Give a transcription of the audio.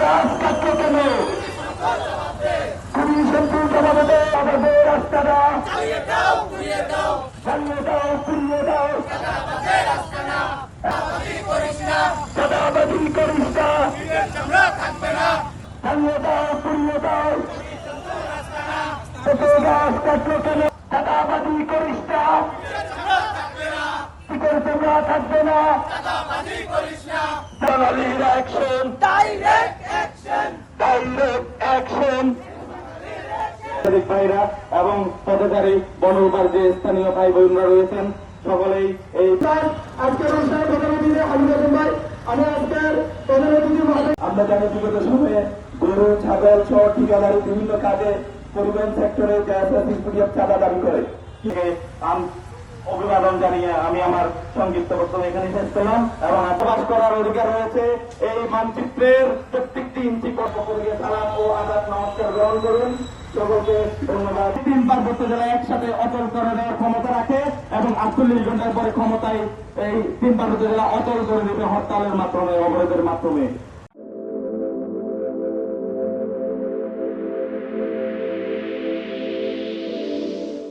গাছ কাটলো কেন? পুলিশ জবাবে আমাদের রাস্তাটা জ্বালিয়ে দাও, পুড়িয়ে দাও। চাঁদাবাজি করিস না, জ্বালিয়ে দাও, পুড়িয়ে দাও। গাছ কাটলো কেন? চাঁদাবাজি করিস না, তোমরা থাকবে না। বাঙালির অ্যাকশন, ডাইরেক্ট অ্যাকশন। ভাইরা এবং পথচারী বনরূপার যে স্থানীয় ভাই বোনরা রয়েছেন সকলেই এই আজকের অনুষ্ঠানে আমি আজকের আমরা জানি বিগত সময়ে গরু ছাগল সহ ঠিকাদারি বিভিন্ন কাজে পরিবহন সেক্টরে চাঁদা দাবি করে। অভিবাদন জানিয়ে আমি আমার সংক্ষিপ্ত বক্তব্য এখানে শেষ করলাম এবং প্রকাশ করার অধিকার রয়েছে এই মানচিত্রের প্রত্যেকটি ইঞ্চি পর্যন্ত সালাম ও আদাব নমস্কার গ্রহণ করুন। সকলকে ধন্যবাদ। 3 পার্বত্য জেলা একসাথে অচল করে দেওয়ার ক্ষমতা রাখে এবং 48 ঘন্টার পরে ক্ষমতায় এই 3 পার্বত্য জেলা অচল করে দেবে হরতালের মাধ্যমে, অবরোধের মাধ্যমে।